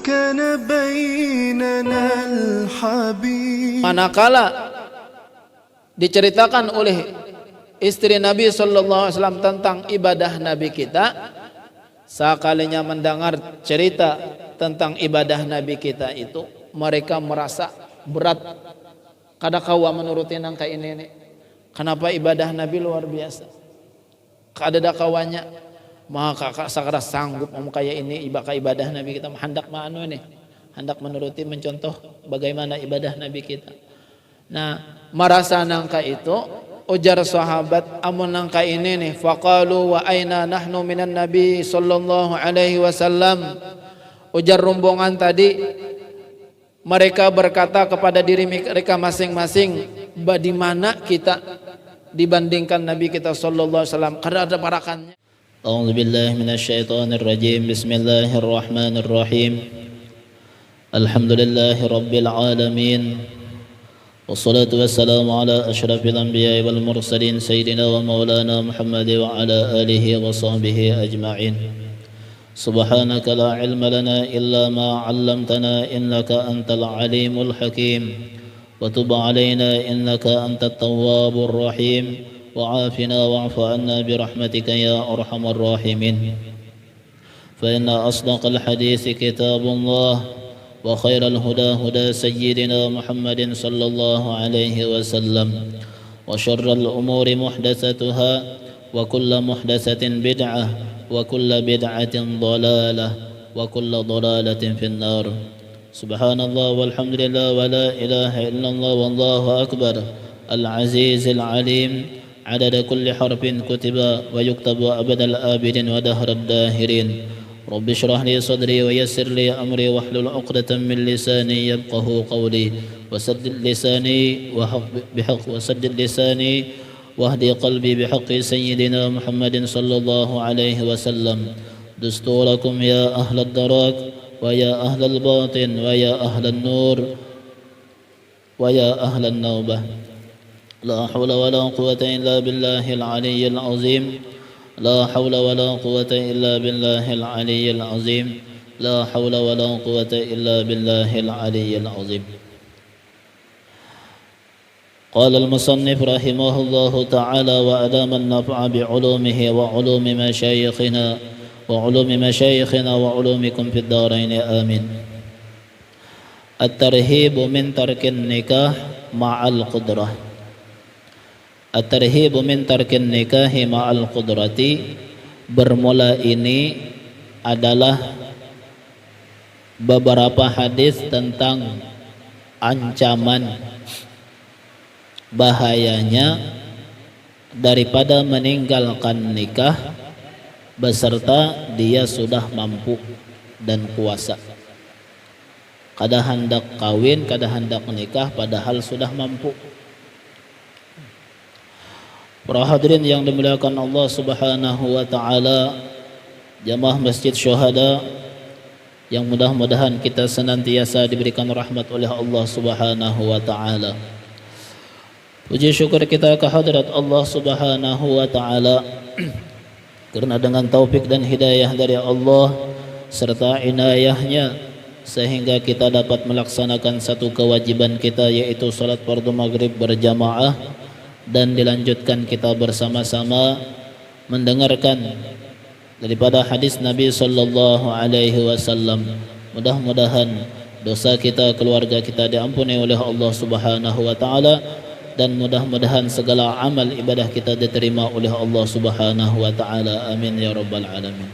كان بيننا الحبيب. Manakala diceritakan oleh istri Nabi SAW tentang ibadah Nabi kita, sekalinya mendengar cerita tentang ibadah Nabi kita itu, mereka merasa berat. Kada kawa menuruti nangka ini. Kenapa ibadah Nabi luar biasa? Kada ada kawanya. Maka sakara sanggup kayak ini ibadah Nabi kita, hendak maanu nih, hendak menuruti mencontoh bagaimana ibadah Nabi kita. Nah, merasa nangka itu, ujar sahabat, amun nangka ini nih, faqalu wa aina nahnu minan Nabi sallallahu alaihi wasallam. Ujar rombongan tadi, mereka berkata kepada diri mereka masing-masing, di mana kita dibandingkan Nabi kita sallallahu alaihi wasallam? Karena ada parakannya. A'udzu billahi minasyaitonir rajim. Bismillahirrahmanirrahim. Alhamdulillahi rabbil alamin. Wassalatu wassalamu ala asyrafil anbiya'i wal mursalin sayyidina wa maulana Muhammad wa ala alihi wa sahbihi ajma'in. Subhanaka la ilma lana illa ma 'allamtana innaka antal alimul hakim. Wa tub 'alaina innaka antat tawwabur rahim. وعافنا واعف عنا برحمتك يا أرحم الراحمين. فإن أصدق الحديث كتاب الله وخير الهدى هدى سيدنا محمد صلى الله عليه وسلم وشر الأمور محدثتها وكل محدثة بدعة وكل بدعة ضلالة وكل ضلالة في النار. سبحان الله والحمد لله ولا إله إلا الله والله أكبر. العزيز العليم عدد كل حرف كتب ويكتب أبد الآبدين ودهر الداهرين. رب اشرح لي صدري ويسر لي أمري واحلل عقدة من لساني يفقه قولي وسدد لساني واهدي قلبي بحق سيدنا محمد صلى الله عليه وسلم. دستوركم يا أهل الدراك ويا أهل الباطن ويا أهل النور ويا أهل النوبة. لا حول ولا قوة إلا بالله العلي العظيم. لا حول ولا قوة إلا بالله العلي العظيم. لا حول ولا قوة إلا بالله العلي العظيم. قال المصنف رحمه الله تعالى وأدام النفع بعلومه وعلوم مشايخنا وعلومكم في الدارين آمين. الترهيب من ترك النكاح مع القدرة. At-tarhibu min tarkin nikahi ma'al qudrati. Bermula ini adalah beberapa hadis tentang ancaman bahayanya daripada meninggalkan nikah beserta dia sudah mampu dan kuasa. Kada hendak kawin, kada hendak nikah padahal sudah mampu. Para hadirin yang dimuliakan Allah Subhanahu wa taala, jamaah Masjid Syuhada yang mudah-mudahan kita senantiasa diberikan rahmat oleh Allah Subhanahu wa taala. Puji syukur kita kehadirat Allah Subhanahu wa taala karena dengan taufik dan hidayah dari Allah serta inayahnya sehingga kita dapat melaksanakan satu kewajiban kita, yaitu salat fardu maghrib berjamaah, dan dilanjutkan kita bersama-sama mendengarkan daripada hadis Nabi sallallahu alaihi wasallam. Mudah-mudahan dosa kita, keluarga kita diampuni oleh Allah Subhanahu wa taala, dan mudah-mudahan segala amal ibadah kita diterima oleh Allah Subhanahu wa taala. Amin ya rabbal alamin.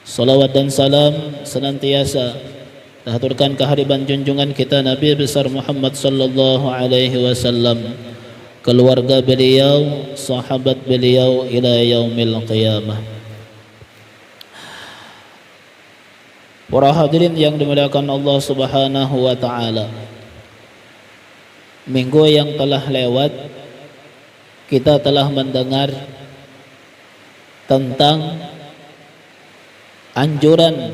Salawat dan salam senantiasa dihaturkan kehadiran junjungan kita Nabi besar Muhammad sallallahu alaihi wasallam, keluarga beliau, sahabat beliau ila yaumil qiyamah. Para hadirin yang dimuliakan Allah Subhanahu wa taala, minggu yang telah lewat kita telah mendengar tentang anjuran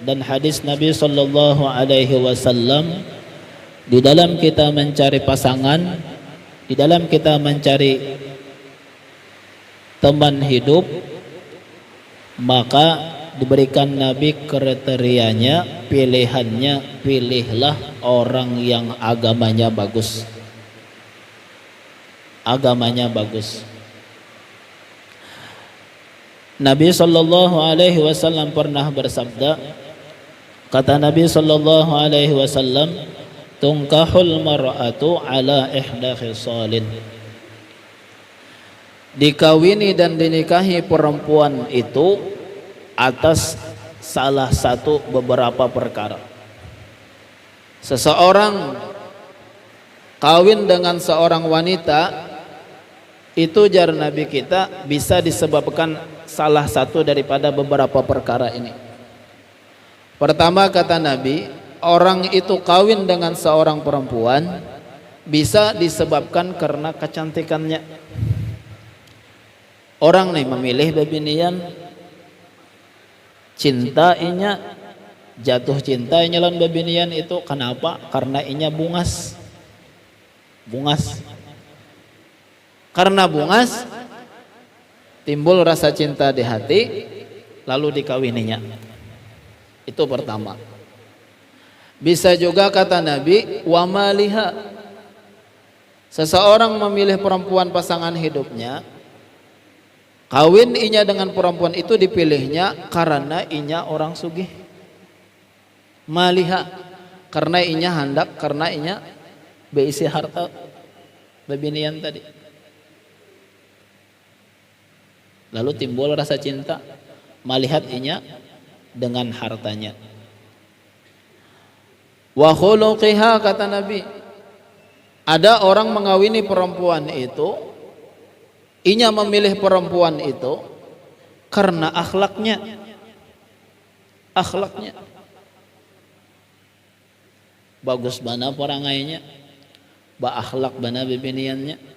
dan hadis Nabi sallallahu alaihi wasallam di dalam kita mencari pasangan, di dalam kita mencari teman hidup, maka diberikan Nabi kriterianya, pilihannya, pilihlah orang yang agamanya bagus. Agamanya bagus. Nabi sallallahu alaihi wasallam pernah bersabda, kata Nabi sallallahu alaihi wasallam, tunkahul mar'atu ala ihda khisalin. Dikawini dan dinikahi perempuan itu atas salah satu beberapa perkara. Seseorang kawin dengan seorang wanita itu, jar Nabi kita, bisa disebabkan salah satu daripada beberapa perkara ini. Pertama, kata Nabi, orang itu kawin dengan seorang perempuan bisa disebabkan karena kecantikannya. Orang nih memilih babinian, cinta inya, jatuh cinta inya lawan babinian itu kenapa? Karena inya bungas. Karena bungas timbul rasa cinta di hati, lalu dikawininya. Itu pertama. Bisa juga, kata Nabi, wa maliha. Seseorang memilih perempuan pasangan hidupnya, kawin inya dengan perempuan itu dipilihnya karena inya orang sugih. Maliha, karena inya handak, karena inya beisi harta babinian tadi. Lalu timbul rasa cinta, melihat inya dengan hartanya. Wa khuluqiha, kata Nabi, ada orang mengawini perempuan itu, inya memilih perempuan itu karena akhlaknya. Bagus bana porangainya, ba akhlak bana bibiniannya.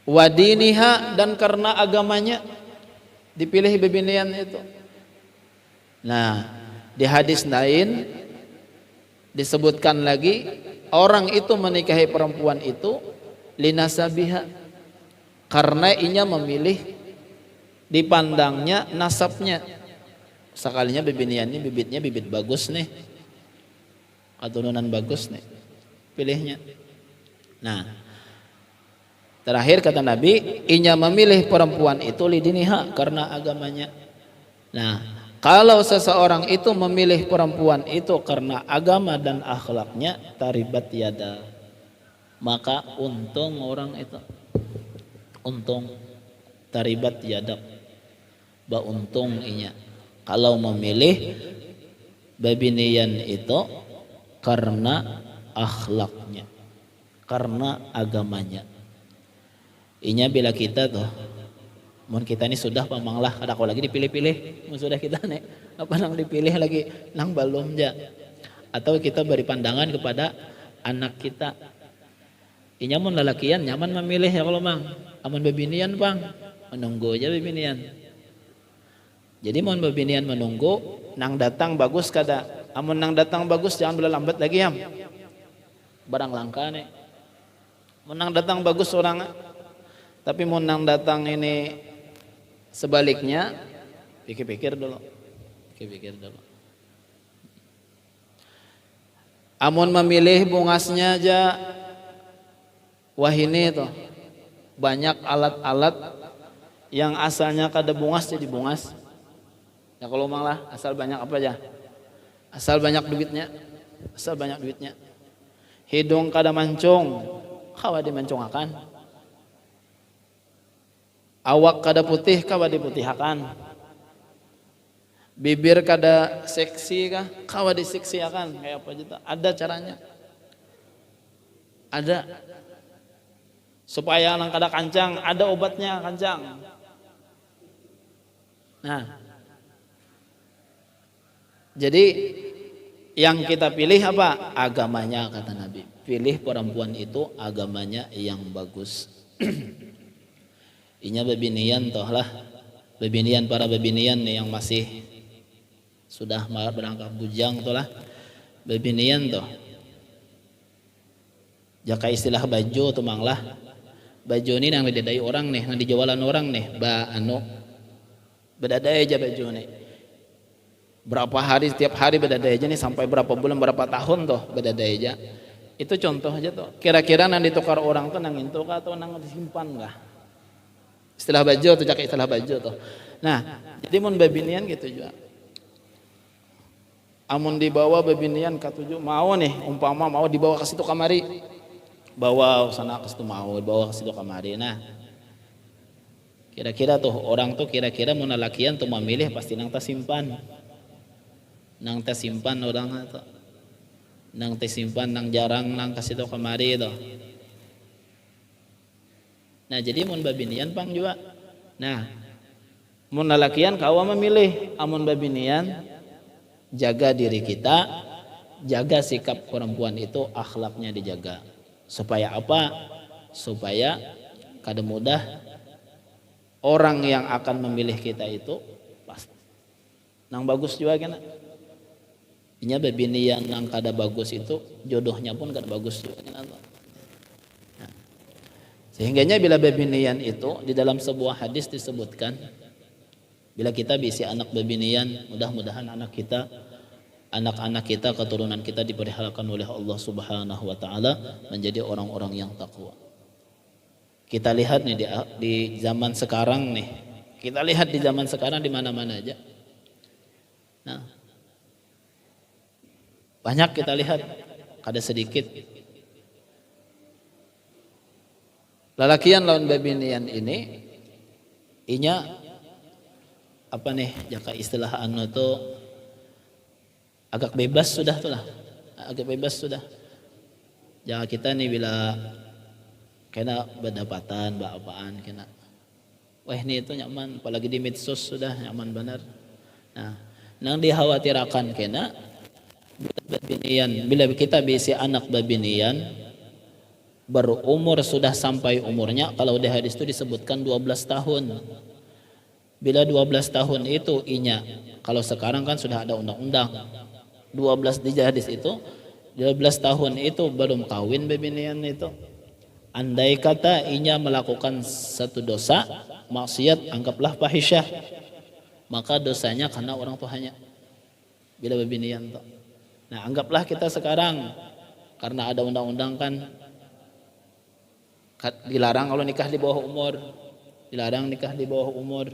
Wadiniha, dan karena agamanya dipilih bibinian itu. Nah, di hadis lain disebutkan lagi, orang itu menikahi perempuan itu linasabiha, karena inya memilih dipandangnya nasabnya. Sekalinya bibinian ini bibitnya bibit bagus nih, keturunan bagus nih, pilihnya. Nah, terakhir kata Nabi, inya memilih perempuan itu lidiniha, karena agamanya. Nah, kalau seseorang itu memilih perempuan itu karena agama dan akhlaknya, taribat yada, maka untung orang itu. Untung, taribat yada, ba untung inya. Kalau memilih babinian itu karena akhlaknya, karena agamanya. Inya bila kita tuh, mun kita ini sudah pamanglah, ada kau lagi dipilih-pilih, mun sudah kita nih, apa nang dipilih lagi, nang balum ja. Atau kita beri pandangan kepada anak kita. Inya mun lalakian nyaman memilih ya kalau mang, amun babinian bang, menunggu aja babinian. Jadi mun babinian menunggu, nang datang bagus kada, amun nang datang bagus jangan bela lambat lagi ya. Barang langka nih. Mun nang datang bagus orang. Tapi mau nang datang ini sebaliknya, pikir-pikir dulu. Amun memilih bungasnya aja, wah ini tuh banyak alat-alat yang asalnya kada bungas jadi bungas. Ya kalau malah asal banyak apa aja? Asal banyak duitnya. Hidung kada mancung, kawa dimancungakan. Awak kada putih, kawa diputihakan. Bibir kada seksi kah, kawa diseksiakan. Kayak apa gitu, ada caranya. Ada. Supaya nang kada kancang, ada obatnya kancang. Nah, jadi yang kita pilih apa? Agamanya, kata Nabi. Pilih perempuan itu agamanya yang bagus. Inya babinian toh lah, babinian para babinian yang masih sudah berangkat bujang toh lah, babinian toh. Jaka istilah baju tuh mang lah, baju ini yang didedai orang nih, yang dijualan orang nih, Bedadai aja baju nih. Berapa hari, setiap hari bedadai aja nih, sampai berapa bulan, berapa tahun tuh bedadai aja. Itu contoh aja tuh. Kira-kira nang ditukar orang tuh nang itu atau nang disimpan enggak? Istilah baju tuh, cak istilah baju tuh. Nah, jadi mun babinian gitu juga. Amun dibawa babinian katuju mau nih, umpama mau dibawa ke situ kamari. Bawa sana ke situ mau, bawa ke situ kamari. Nah, kira-kira tuh orang tuh kira-kira mun lalakian tuh memilih pasti nang tas simpan. Nang tas simpan orang tuh. Nang tersimpan, nang jarang nang kasih tau kemari itu. Nah jadi mun babinian pang juga. Nah mun lalakian kawa memilih, amun babinian jaga diri kita, jaga sikap perempuan itu, akhlaknya dijaga. Supaya apa? Supaya kada mudah orang yang akan memilih kita itu pasti nang bagus juga kan. Inya babini yang nang kada bagus itu jodohnya pun kada bagus juga. Nah, sehingganya bila babinian itu di dalam sebuah hadis disebutkan, bila kita bisi anak babinian, mudah-mudahan anak-anak kita, keturunan kita dipeliharakan oleh Allah Subhanahu wa taala menjadi orang-orang yang takwa. Kita lihat nih di zaman sekarang nih. Kita lihat di zaman sekarang di mana-mana aja. Nah, banyak kita lihat, kada sedikit lalakian lawan babinian ini, inya apa nih, jaka istilah anu tuh agak bebas sudah tuh lah, agak bebas sudah. Jaka kita nih bila kena berdapatan, apaan kena, wah ini itu nyaman, apalagi di medsos sudah nyaman benar. Nah, nang dikhawatirkan kena babinian, bila kita bisi anak babinian berumur sudah sampai umurnya, kalau di hadis itu disebutkan 12 tahun. Bila 12 tahun itu inya, kalau sekarang kan sudah ada undang-undang 12 di hadis itu, 12 tahun itu belum kawin babinian itu. Andai kata inya melakukan satu dosa, maksiat, anggaplah fahisyah, maka dosanya karena orang tuanya. Bila babinian tuh. Nah, anggaplah kita sekarang karena ada undang-undang kan dilarang kalau nikah di bawah umur, dilarang nikah di bawah umur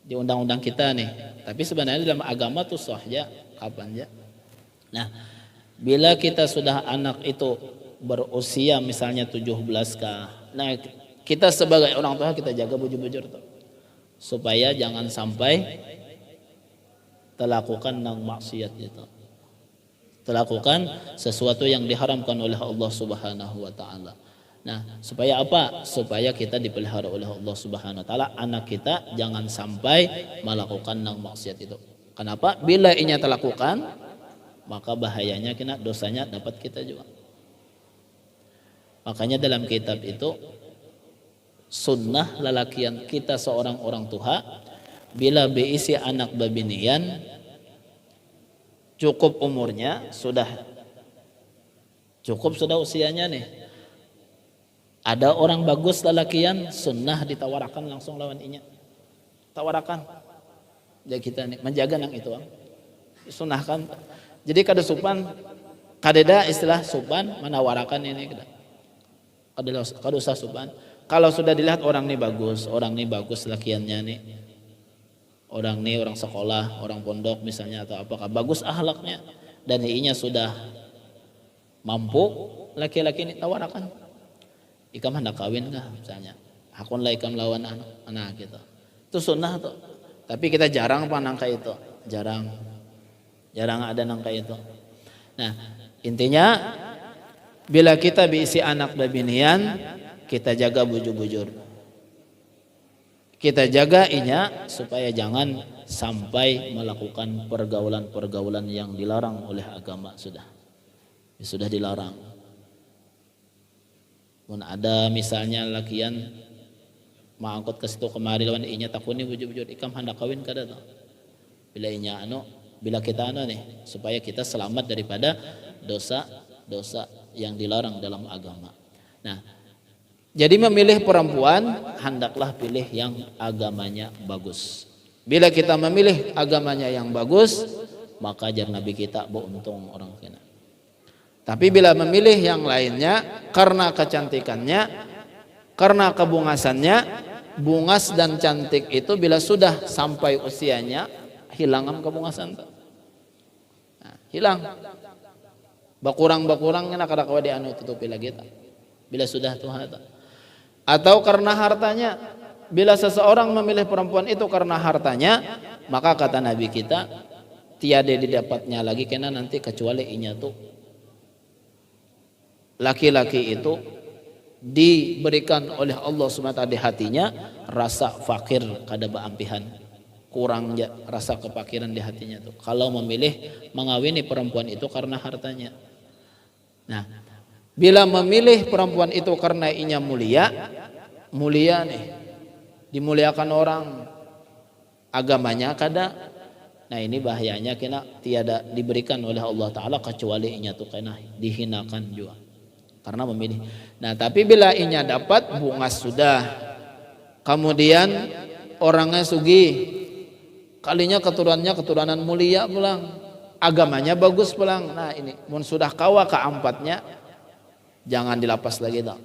di undang-undang kita nih. Tapi sebenarnya dalam agama tuh sah ya, kapan ya. Nah, bila kita sudah anak itu berusia misalnya 17 kah, nah kita sebagai orang tua kita jaga bujur-bujur tuh, supaya jangan sampai terlakukan nang maksiat itu, terlakukan sesuatu yang diharamkan oleh Allah Subhanahu wa taala. Nah, supaya apa? Supaya kita dipelihara oleh Allah Subhanahu wa taala, anak kita jangan sampai melakukan nang maksiat itu. Kenapa? Bila inya terlakukan, maka bahayanya kena dosanya dapat kita juga. Makanya dalam kitab itu sunnah lalakian kita seorang orang tua bila beisi anak babinian cukup umurnya, sudah usianya nih. Ada orang bagus lalakian, sunnah ditawarakan langsung lawan inya. Tawarakan. Jadi kita nih menjaga nang itu. Sunnahkan. Jadi kada supan, kadeda istilah supan menawarakan ini kada. Kada usah supan. Kalau sudah dilihat orang ini bagus lakiannya nih. Orang nih orang sekolah, orang pondok misalnya atau apakah bagus akhlaknya dan inya sudah mampu, laki-laki ini tawarakan. Ikam hendak kawin kah misalnya. Hakun lah ikam lawan anak gitu. Itu sunnah tuh. Tapi kita jarang panangka itu. Jarang ada nangka itu. Nah, intinya bila kita diisi anak babinian, kita jaga bujur-bujur. Kita jaga inya supaya jangan sampai melakukan pergaulan-pergaulan yang dilarang oleh agama sudah dilarang. Mun ada misalnya lakian mangkot ke situ kemari lawan inya takuni bujur-bujur ikam hendak kawin kada tuh. Bila kita nih supaya kita selamat daripada dosa yang dilarang dalam agama. Nah, jadi memilih perempuan hendaklah pilih yang agamanya bagus. Bila kita memilih agamanya yang bagus, maka ajar Nabi kita beruntung orang kena. Tapi bila memilih yang lainnya karena kecantikannya, karena kebungasannya, bungas dan cantik itu bila sudah sampai usianya hilang kebungasan. Nah, hilang. Bakurang nak kada kawa anu tutupi lagi ta. Bila sudah tuh atau karena hartanya. Bila seseorang memilih perempuan itu karena hartanya, maka kata Nabi kita tiada didapatnya lagi kena nanti kecuali inya tuh laki-laki itu diberikan oleh Allah SWT di hatinya rasa fakir kada baampihan, kurang rasa kepakiran di hatinya tuh kalau memilih mengawini perempuan itu karena hartanya. Nah, bila memilih perempuan itu karena inya mulia nih, dimuliakan orang, agamanya kada. Nah ini bahayanya kena tiada diberikan oleh Allah Ta'ala kecuali inya tuh kena dihinakan juga karena memilih. Nah tapi bila inya dapat bungas sudah, kemudian orangnya sugih, kalinya keturunan mulia pulang, agamanya bagus pulang. Nah ini mun sudah kawa keempatnya jangan dilapas lagi tak.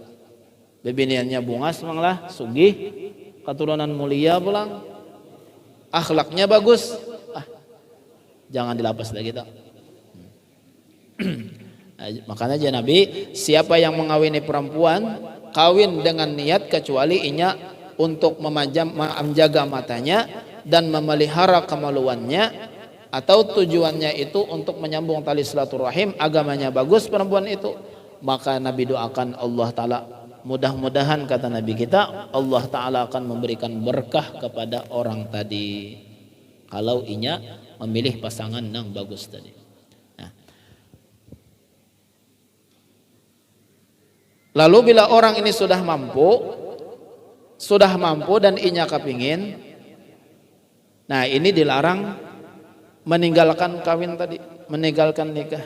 Bebiniannya bungas manglah sugih, keturunan mulia pulang, akhlaknya bagus, jangan dilapas lagi tak. Makanya aja Nabi, siapa yang mengawini perempuan kawin dengan niat kecuali inya untuk menjaga matanya dan memelihara kemaluannya, atau tujuannya itu untuk menyambung tali silaturahim, agamanya bagus perempuan itu, maka Nabi doakan Allah Ta'ala, mudah-mudahan kata Nabi kita Allah Ta'ala akan memberikan berkah kepada orang tadi kalau inya memilih pasangan yang bagus tadi. Nah. Lalu bila orang ini sudah mampu dan inya kepingin, nah ini dilarang meninggalkan kawin tadi, meninggalkan nikah.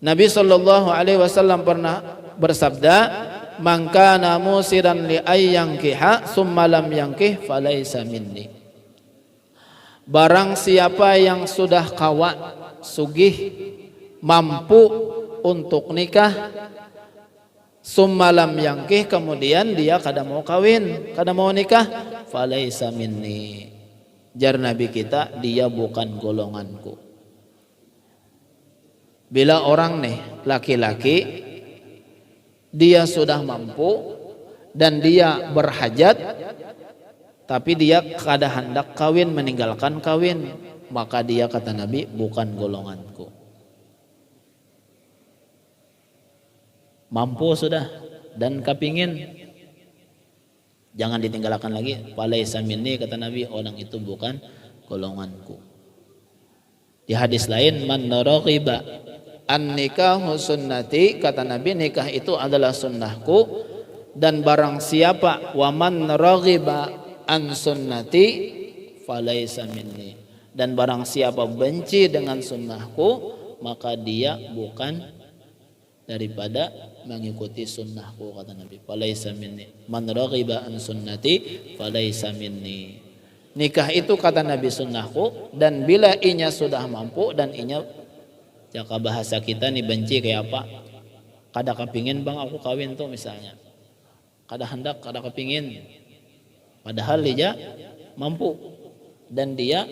Nabi SAW pernah bersabda, "Man kana musiran li ayyankiha summa lam yankih falaysa minni." Barang siapa yang sudah kawa, sugih, mampu untuk nikah, summa lam yankih, kemudian dia kada mau kawin, kada mau nikah, falaysa minni. Jar Nabi kita, dia bukan golonganku. Bila orang nih laki-laki dia sudah mampu dan dia berhajat tapi dia kada hendak kawin, meninggalkan kawin, maka dia kata Nabi bukan golonganku. Mampu sudah dan kepingin, jangan ditinggalkan lagi. Falaysa minni, kata Nabi, orang itu bukan golonganku. Di hadis lain, man raghiba an nikahu sunnati, kata Nabi nikah itu adalah sunnahku, dan barang siapa wa man raghiba an sunnati falaysa minni, dan barang siapa benci dengan sunnahku maka dia bukan daripada mengikuti sunnahku, kata Nabi. Falaysa minni, man raghiba an sunnati falaysa minni. Nikah itu kata Nabi sunnahku, dan bila inya sudah mampu dan inya, jaka bahasa kita nih benci kayak apa, kada kepingin bang aku kawin tuh misalnya, kada hendak, kada kepingin, padahal dia mampu dan dia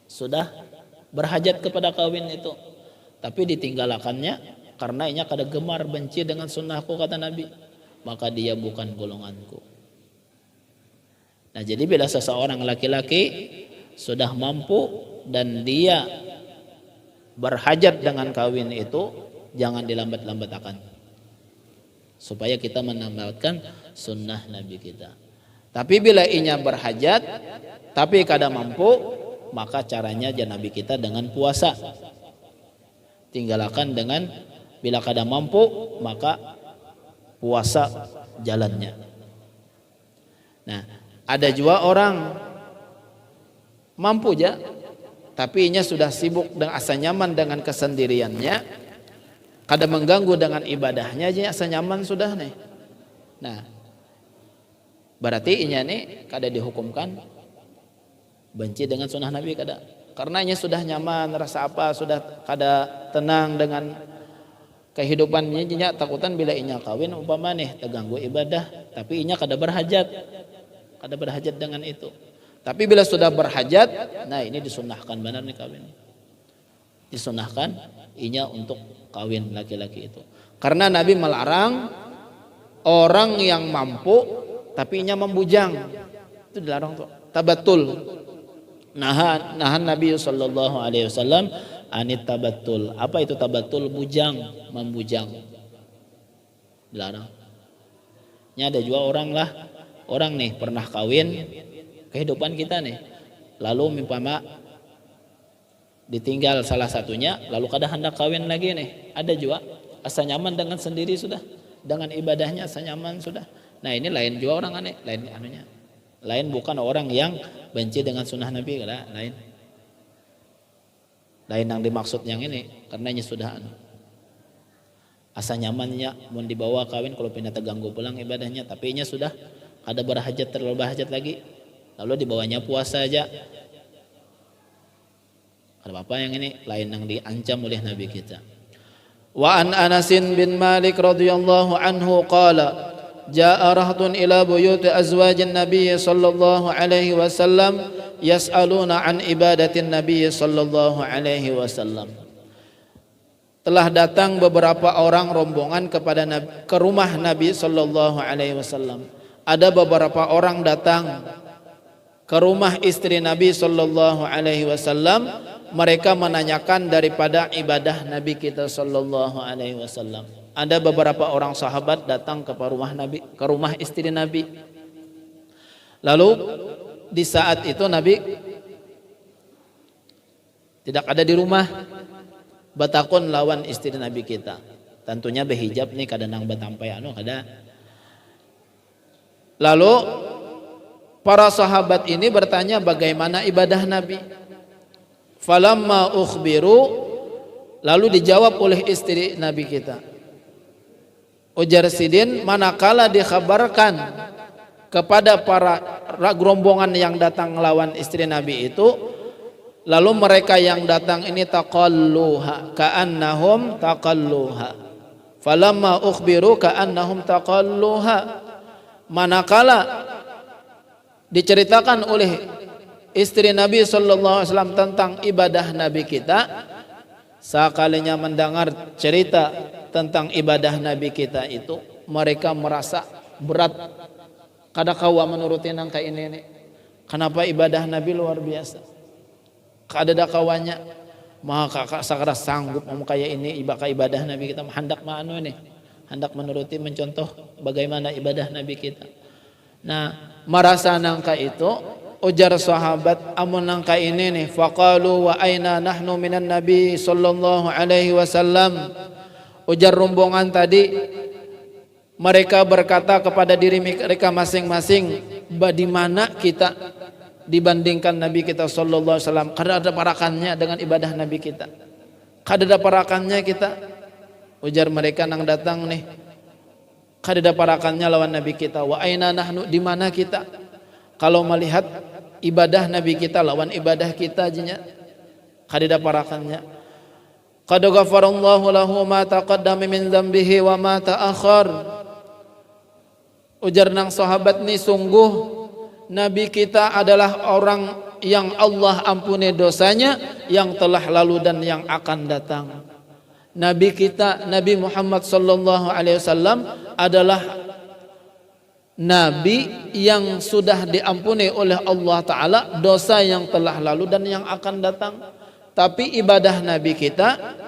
sudah berhajat kepada kawin itu, tapi ditinggalkannya karena inya kada gemar, benci dengan sunnahku, kata Nabi, maka dia bukan golonganku. Nah jadi bila seseorang laki-laki sudah mampu dan dia berhajat dengan kawin itu, jangan dilambat-lambatkan supaya kita menambahkan sunnah Nabi kita. Tapi bila inya berhajat tapi kada mampu, maka caranya aja Nabi kita dengan puasa. Tinggalkan dengan, bila kada mampu maka puasa jalannya. Nah, ada juga orang mampu aja tapi inya sudah sibuk dan asa nyaman dengan kesendiriannya, kada mengganggu dengan ibadahnya aja asa nyaman sudah nih. Nah, berarti inya nih kada dihukumkan benci dengan sunnah Nabi kada. Karenanya sudah nyaman, rasa apa, sudah kada tenang dengan kehidupannya, nya takutan bila inya kawin umpama nih terganggu ibadah, tapi inya kada berhajat dengan itu. Tapi bila sudah berhajat, nah ini disunnahkan benar nih kawin. Disunnahkan inya untuk kawin laki-laki itu. Karena Nabi melarang orang yang mampu tapi inya membujang. Itu dilarang tuh. Tabattul. Nahan Nabi sallallahu alaihi wasallam anit tabattul. Apa itu tabattul? Bujang, membujang. Dilarang. Ini ada juga orang nih pernah kawin, kehidupan kita nih. Lalu mimpama ditinggal salah satunya, lalu kada hendak kawin lagi nih. Ada juga asa nyaman dengan sendiri sudah, dengan ibadahnya asa nyaman sudah. Nah ini lain juga orang aneh, lain anunya. Lain bukan orang yang benci dengan sunnah Nabi, kada lain. Lain yang dimaksud yang ini, karenanya sudah asa nyamannya mau dibawa kawin kalau pindah terganggu pulang ibadahnya, tapi nya sudah ada berhajat, terlalu berhajat lagi, lalu dibawanya puasa aja. Ada apa yang ini lain yang diancam oleh Nabi kita. Wa an Anas bin Malik radhiyallahu anhu qala jaa rahtun ila buyut azwajin nabiy sallallahu alaihi wasallam yas'aluna an ibadatin nabiy sallallahu alaihi wasallam. Telah datang beberapa orang rombongan ke rumah Nabi sallallahu alaihi wasallam. Ada beberapa orang datang ke rumah istri Nabi sallallahu alaihi wasallam, mereka menanyakan daripada ibadah Nabi kita sallallahu alaihi wasallam. Ada beberapa orang sahabat datang ke rumah Nabi, ke rumah istri Nabi. Lalu di saat itu Nabi tidak ada di rumah, batakon lawan istri Nabi kita. Tentunya berhijab nih, kada nang batampai kada. Lalu para sahabat ini bertanya bagaimana ibadah Nabi. Falamma ukhbiru, lalu dijawab oleh istri Nabi kita. Ujar Sidin, manakala dikhabarkan kepada para rombongan yang datang lawan istri Nabi itu, lalu mereka yang datang ini taqalluha ka'annahum taqalluha. Falamma ukhbiru ka'annahum taqalluha. Manakala diceritakan oleh istri Nabi sallallahu alaihi wasallam tentang ibadah Nabi kita, sekalinya mendengar cerita tentang ibadah Nabi kita itu, mereka merasa berat. Kada kawa menuruti nang kayak ini nih. Kenapa ibadah Nabi luar biasa? Kada ada kawanya. Maka kakak sakara sanggup mau kayak ini ibadah Nabi kita, hendak manu ini, hendak menuruti mencontoh bagaimana ibadah Nabi kita. Nah, merasa nangka itu, ujar sahabat amun nangka ini nih, faqalu wa aina nahnu minan Nabi sallallahu alaihi wasallam. Ujar rombongan tadi, mereka berkata kepada diri mereka masing-masing, di mana kita dibandingkan Nabi kita sallallahu alaihi wasallam? Kada ada parakannya dengan ibadah Nabi kita. Kada ada parakannya kita. Ujar mereka nang datang nih, kada ada parakannya lawan Nabi kita. Wa aina nahnu, di mana kita? Kalau melihat ibadah Nabi kita lawan ibadah kita aja, kada ada parakannya. Qad ghafarallahu lahu ma taqaddama min dzambihi wa ma ta'akhkhar. Ujar nang sahabat ni, sungguh Nabi kita adalah orang yang Allah ampuni dosanya yang telah lalu dan yang akan datang. Nabi kita, Nabi Muhammad sallallahu alaihi wasallam adalah Nabi yang sudah diampuni oleh Allah Ta'ala dosa yang telah lalu dan yang akan datang. Tapi ibadah Nabi kita,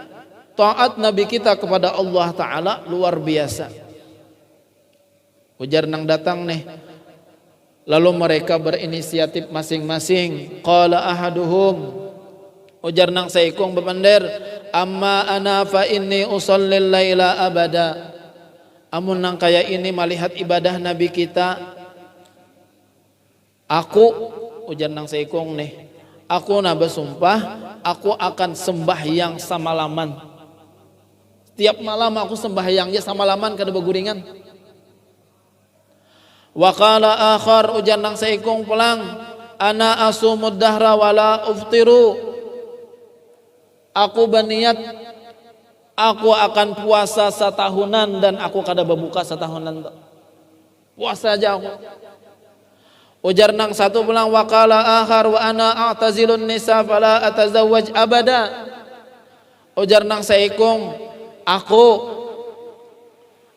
taat Nabi kita kepada Allah Ta'ala luar biasa. Ujar nang datang nih, lalu mereka berinisiatif masing-masing. Qala ahaduhum, ujar nang saikong bepander, amma ana fa inni usallil laila abada. Amun nang kaya ini melihat ibadah Nabi kita, aku, ujar nang saikong nih, aku na bersumpah, aku akan sembahyang samalaman. Tiap malam aku sembahyangnya samalaman kada beguringan. Wa qala akhar, ujar nang saikong pulang, ana asumud dahra wala uftiru. Aku berniat aku akan puasa setahunan dan aku kada berbuka setahunan. Puasa aja aku. Ujar nang satu pulang waqala akhar wa ana a'tazilun nisa fala atazawwaj abada. Ujar nang saikung aku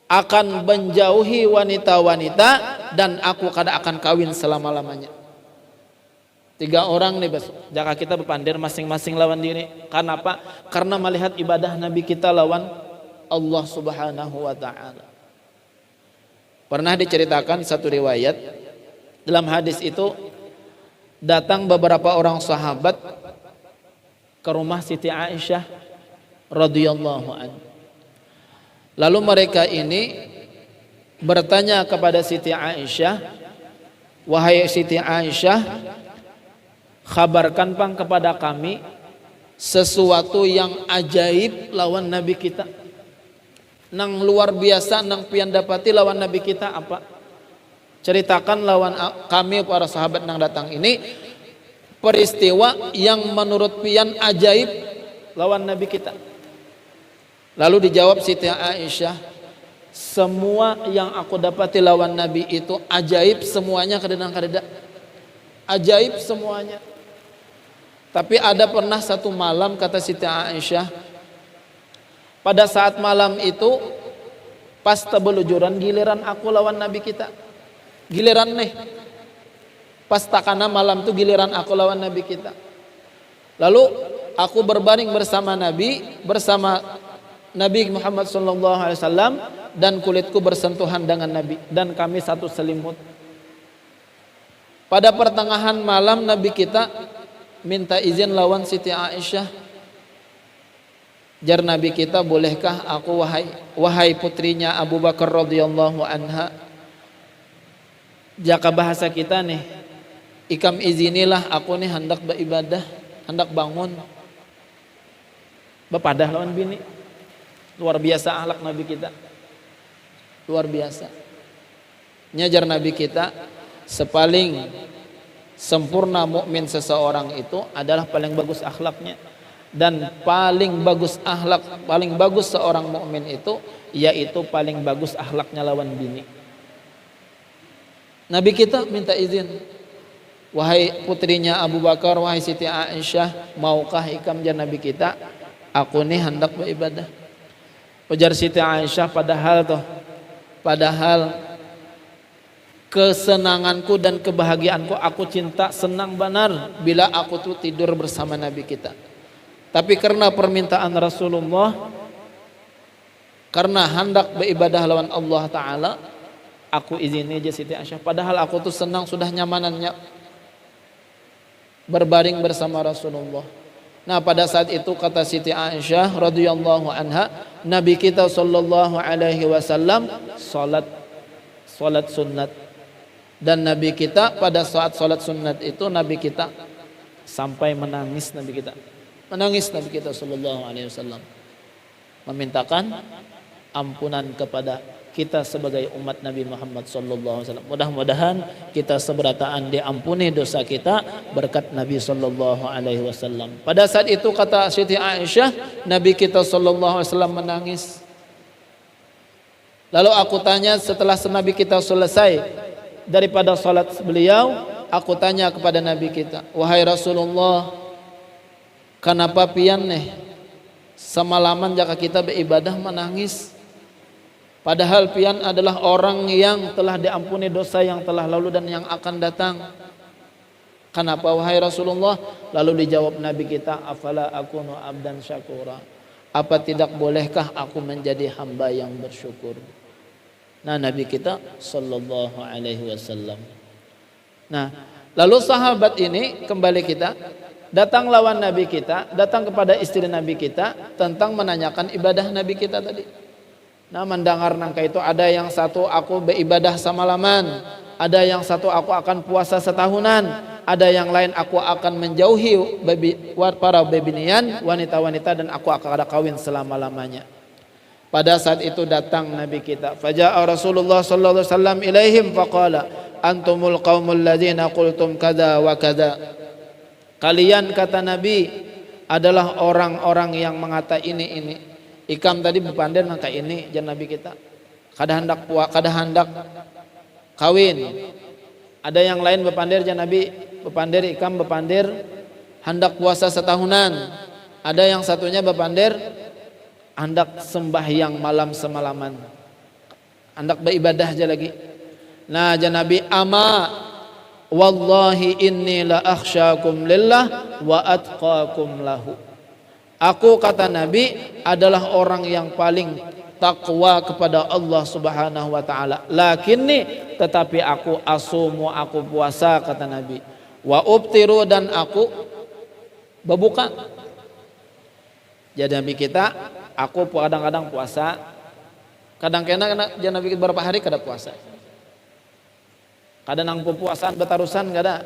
akan menjauhi wanita-wanita dan aku kada akan kawin selama-lamanya. 3 orang nih besok. Jaka kita berpandir masing-masing lawan diri. Kenapa? Karena melihat ibadah Nabi kita lawan Allah Subhanahu wa taala. Pernah diceritakan satu riwayat, dalam hadis itu datang beberapa orang sahabat ke rumah Siti Aisyah radhiyallahu anha. Lalu mereka ini bertanya kepada Siti Aisyah, wahai Siti Aisyah, khabarkan pang kepada kami sesuatu yang ajaib lawan Nabi kita, nang luar biasa nang pian dapati lawan Nabi kita apa? Ceritakan lawan kami para sahabat nang datang ini peristiwa yang menurut pian ajaib lawan Nabi kita. Lalu dijawab Siti Aisyah, semua yang aku dapati lawan Nabi itu ajaib semuanya, kadang-kadang ajaib semuanya. Tapi ada pernah satu malam, kata Siti Aisyah, pada saat malam itu pas tebelujuran giliran aku lawan Nabi kita. Giliran nih pas takana malam itu giliran aku lawan Nabi kita. Lalu aku berbaring bersama Nabi Muhammad SAW dan kulitku bersentuhan dengan Nabi dan kami satu selimut. Pada pertengahan malam Nabi kita minta izin lawan Siti Aisyah. Jar Nabi kita, bolehkah aku wahai putrinya Abu Bakar radhiyallahu anha, jaka bahasa kita nih, ikam izinilah aku nih hendak beribadah, hendak bangun bepadah lawan bini. Luar biasa akhlak Nabi kita, luar biasa. Nyajar Nabi kita, sepaling sempurna mukmin seseorang itu adalah paling bagus akhlaknya, dan paling bagus akhlak, paling bagus seorang mukmin itu yaitu paling bagus akhlaknya lawan bini. Nabi kita minta izin, wahai putrinya Abu Bakar, wahai Siti Aisyah, maukah ikam jar Nabi kita, aku nih hendak beribadah. Ujar Siti Aisyah, padahal kesenanganku dan kebahagiaanku, aku cinta senang benar bila aku tuh tidur bersama Nabi kita. Tapi karena permintaan Rasulullah, karena hendak beribadah lawan Allah Ta'ala, aku izini aja Siti Aisyah. Padahal aku tuh senang, sudah nyamanannya berbaring bersama Rasulullah. Nah pada saat itu kata Siti Aisyah radhiyallahu anha, Nabi kita sallallahu alaihi wasallam salat sunat, dan Nabi kita pada saat salat sunat itu Nabi kita sampai menangis. Nabi kita sallallahu alaihi wasallam memintakan ampunan kepada kita sebagai umat Nabi Muhammad sallallahu alaihi wasallam. Mudah-mudahan kita seberataan diampuni dosa kita berkat Nabi sallallahu alaihi wasallam. Pada saat itu kata Siti Aisyah, Nabi kita sallallahu alaihi wasallam menangis. Lalu aku tanya setelah Nabi kita selesai daripada salat beliau, aku tanya kepada Nabi kita, wahai Rasulullah, kenapa pian nih semalaman jika kita beribadah menangis? Padahal pian adalah orang yang telah diampuni dosa yang telah lalu dan yang akan datang. Kenapa wahai Rasulullah? Lalu dijawab Nabi kita, afala akunu abdan syakura, apa tidak bolehkah aku menjadi hamba yang bersyukur? Nah Nabi kita sallallahu alaihi wasallam. Nah lalu sahabat ini kembali kita datang lawan Nabi kita, datang kepada istri Nabi kita tentang menanyakan ibadah Nabi kita tadi. Nah mendengar nangka itu, ada yang satu aku beribadah semalaman, ada yang satu aku akan puasa setahunan, ada yang lain aku akan menjauhi para bebinian wanita-wanita dan aku akan ada kawin selama-lamanya. Pada saat itu datang Nabi kita, faja'a Rasulullah sallallahu alaihi wasallam ilaihim faqala antumul qaumul ladzina qultum kada wa kada. Kalian, kata Nabi, adalah orang-orang yang mengata ini. Ikam tadi bepandir nangka ini jan Nabi kita. Kada hendak kawin. Ada yang lain bepandir jan Nabi, bepandir ikam bepandir hendak puasa setahunan. Ada yang satunya bepandir hendak sembahyang malam semalaman. Hendak beribadah aja lagi. Nah, jan Nabi, ama wallahi inni la akhsyakum lillah wa atqakum lahu. Aku, kata Nabi, adalah orang yang paling takwa kepada Allah Subhanahu wa taala. Lakinni, tetapi aku asumu, aku puasa, kata Nabi. Wa ubtiru, dan aku berbuka. Jadi Nabi kita, aku kadang-kadang puasa, kadang-kadang jadi Nabi kita berapa hari kada puasa. Kadang nang puasaan betarusan kada.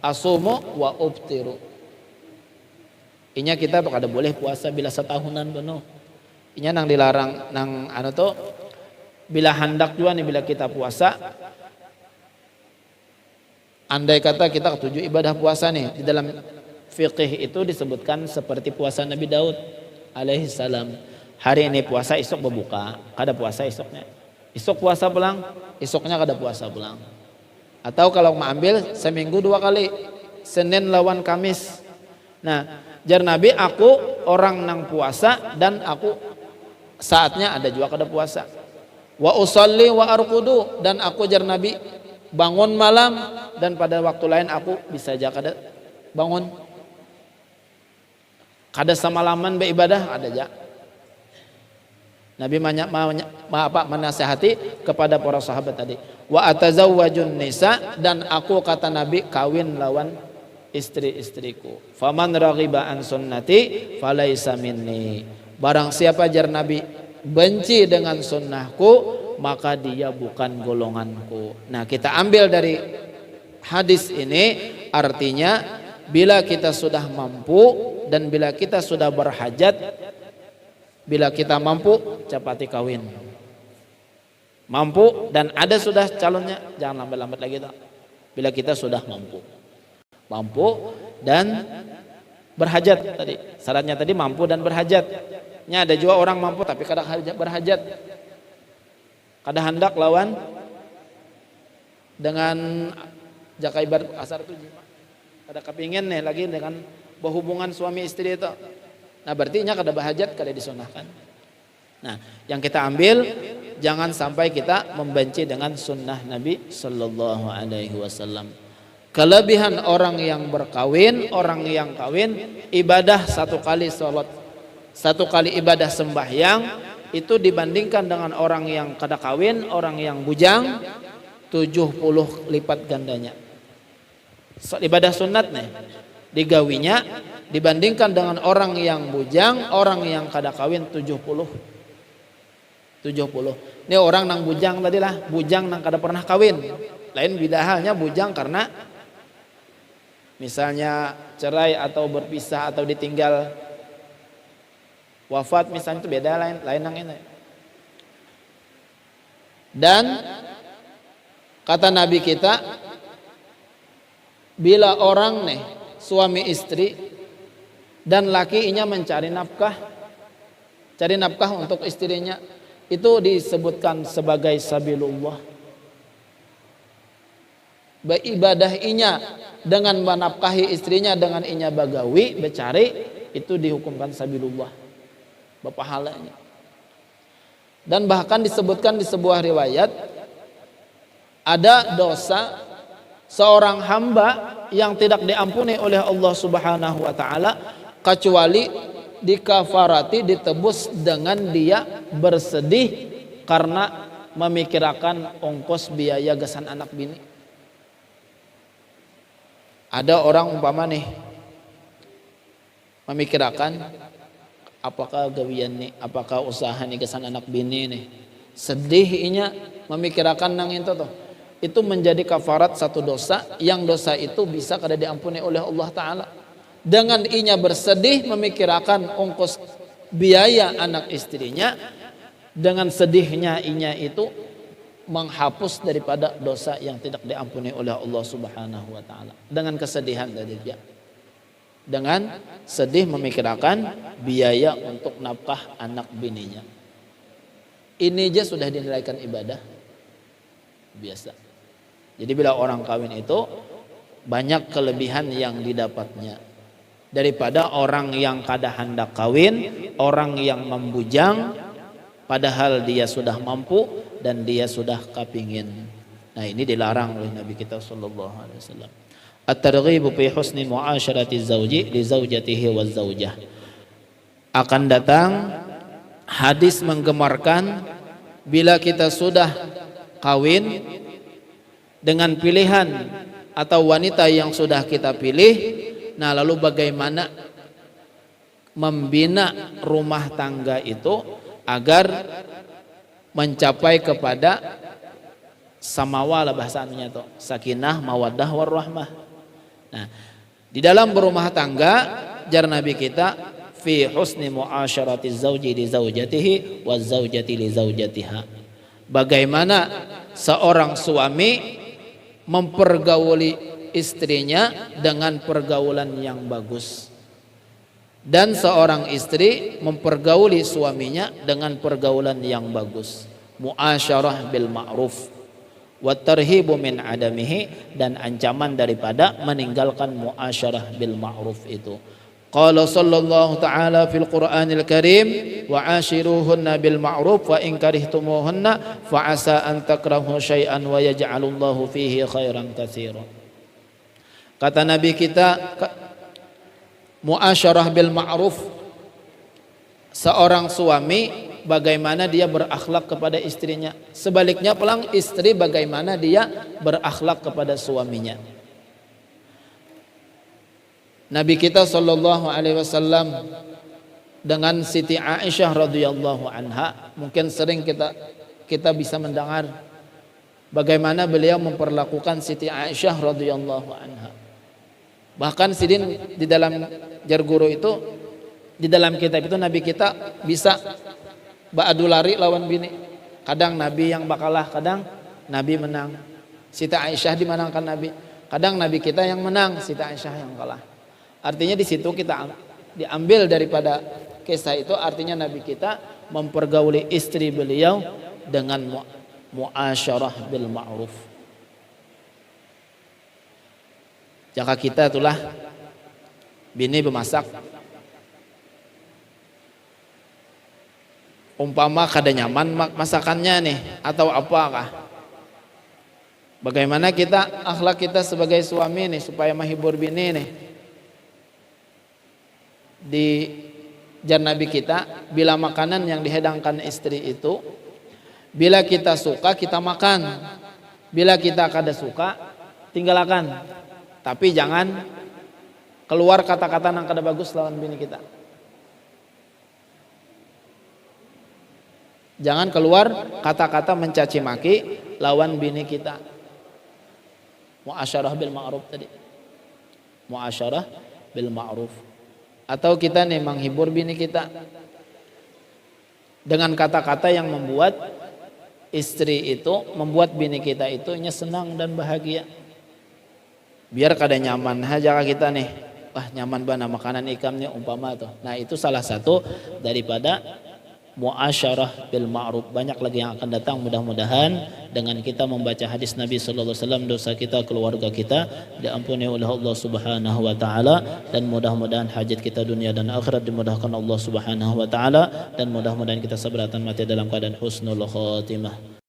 Asumu wa ubtiru. Inya kita kada boleh puasa bila setahunan beno. Inya nang dilarang nang bila hendak juga nih bila kita puasa. Andai kata kita ketujuh ibadah puasa nih, di dalam fiqih itu disebutkan seperti puasa Nabi Daud alaihi salam. Hari ini puasa, esok berbuka, kada puasa esoknya. Esok puasa pulang, esoknya kada puasa pulang. Atau kalau mau ambil seminggu 2 kali, Senin lawan Kamis. Nah, jar Nabi, aku orang nang puasa dan aku saatnya ada juga kada puasa. Wa usalli wa arqudu, dan aku, jar Nabi, bangun malam dan pada waktu lain aku bisa aja kada bangun. Kada semalaman beribadah ada aja. Nabi menasihati kepada para sahabat tadi. Wa atazawwajun nisa, dan aku, kata Nabi, kawin lawan istri-istriku. Faman raghiba an sunnati falaisa minni. Barang siapa, jar Nabi, benci dengan sunnahku, maka dia bukan golonganku. Nah, kita ambil dari hadis ini artinya bila kita sudah mampu dan bila kita sudah berhajat, bila kita mampu cepati kawin. Mampu dan ada sudah calonnya, jangan lambat-lambat lagi tak. Bila kita sudah mampu dan berhajat tadi. Syaratnya tadi mampu dan berhajat. Nya ada juga orang mampu tapi kadang berhajat. Kadang hendak lawan dengan jakai bar asar itu jima. Kada kepingin nih lagi dengan berhubungan suami istri itu. Nah, berarti nya kada berhajat, kada disunahkan. Nah, yang kita ambil jangan sampai kita membenci dengan sunnah Nabi sallallahu alaihi wasallam. Kelebihan orang yang berkawin, orang yang kawin ibadah 1 kali salat, 1 kali ibadah sembahyang itu dibandingkan dengan orang yang kada kawin, orang yang bujang 70 lipat gandanya. Ibadah sunat nih digawinya dibandingkan dengan orang yang bujang, orang yang kada kawin 70. Ini orang nang bujang tadi lah, bujang nang kada pernah kawin. Lain beda halnya bujang karena misalnya cerai atau berpisah atau ditinggal wafat misalnya, itu beda, lain nang ini. Dan kata Nabi kita, bila orang nih suami istri dan lakinya mencari nafkah, cari nafkah untuk istrinya, itu disebutkan sebagai sabilullah. Beribadah inya dengan menafkahi istrinya dengan inya bagawi becari, itu dihukumkan sabilullah, berpahalanya. Dan bahkan disebutkan di sebuah riwayat ada dosa seorang hamba yang tidak diampuni oleh Allah Subhanahu wa taala kecuali dikafarati, ditebus dengan dia bersedih karena memikirkan ongkos biaya gasan anak bini. Ada orang umpama nih memikirkan apakah gawian nih, apakah usaha nih gasan anak bini nih, sedihnya memikirkan nang itu tuh. Itu menjadi kafarat satu dosa, yang dosa itu bisa kada diampuni oleh Allah Ta'ala. Dengan inya bersedih memikirkan ongkos biaya anak istrinya, dengan sedihnya inya itu menghapus daripada dosa yang tidak diampuni oleh Allah Subhanahu wa taala. Dengan kesedihan dari dia. Dengan sedih memikirkan biaya untuk nafkah anak bininya. Ini aja sudah dinilaikan ibadah biasa. Jadi bila orang kawin itu banyak kelebihan yang didapatnya daripada orang yang kada hendak kawin, orang yang membujang padahal dia sudah mampu dan dia sudah kepingin. Nah, ini dilarang oleh Nabi kita sallallahu alaihi wasallam. At-targhibu fi husni mu'asyarati zawji li zawjatihi wa zawjah. Akan datang hadis menggemarkan bila kita sudah kawin dengan pilihan atau wanita yang sudah kita pilih, nah lalu bagaimana membina rumah tangga itu agar mencapai kepada samawa lah bahasanya tuh, sakinah, mawaddah, warahmah. Nah, di dalam berumah tangga jar Nabi kita fi husni mu'asyarati zauji li zaujatihi wa zaujati li zaujatiha. Bagaimana seorang suami mempergauli istrinya dengan pergaulan yang bagus dan seorang istri mempergauli suaminya dengan pergaulan yang bagus. Mu'asyarah bil ma'ruf wa tarhibu min adamihi, dan ancaman daripada meninggalkan mu'asyarah bil ma'ruf itu. Qala sallallahu ta'ala fil Qur'anil Karim wa ashiruhunna bil ma'ruf wa in karihtumuhunna fa asa an takrahu syai'an wa yaj'alullahu fihi khairan katsira. Kata Nabi kita, mu'asyarah bil ma'ruf, seorang suami bagaimana dia berakhlak kepada istrinya, sebaliknya pulang istri bagaimana dia berakhlak kepada suaminya. Nabi kita sallallahu alaihi wasallam dengan Siti Aisyah radhiyallahu anha, mungkin sering kita bisa mendengar bagaimana beliau memperlakukan Siti Aisyah radhiyallahu anha. Bahkan sidin di dalam jarguru itu, di dalam kitab itu Nabi kita bisa ba'adu lari lawan bini. Kadang Nabi yang bakalah, kadang Nabi menang. Siti Aisyah dimenangkan Nabi. Kadang Nabi kita yang menang, Siti Aisyah yang kalah. Artinya di situ kita diambil daripada kisah itu, artinya Nabi kita mempergauli istri beliau dengan mu'asyarah bil ma'ruf. Jika kita itulah bini bemasak, umpama kada nyaman masakannya nih atau apakah, bagaimana kita akhlak kita sebagai suami nih supaya menghibur bini nih. Di jar Nabi kita, bila makanan yang dihidangkan istri itu, bila kita suka kita makan, bila kita kada suka tinggalkan, tapi jangan keluar kata-kata yang kada bagus lawan bini kita. Jangan keluar kata-kata mencaci maki lawan bini kita. Mu'asyarah bil ma'ruf tadi. Mu'asyarah bil ma'ruf. Atau kita nih menghibur bini kita dengan kata-kata yang membuat istri itu, membuat bini kita itu senang dan bahagia. Biar kada nyaman aja kita nih, wah nyaman bana makanan ikamnya umpama tuh. Nah itu salah satu daripada mu'asyarah bil ma'ruf. Banyak lagi yang akan datang, mudah-mudahan dengan kita membaca hadis Nabi sallallahu alaihi wasallam dosa kita, keluarga kita diampuni oleh Allah Subhanahu wa taala, dan mudah-mudahan hajat kita dunia dan akhirat dimudahkan Allah Subhanahu wa taala, dan mudah-mudahan kita sabratan mati dalam keadaan husnul khatimah.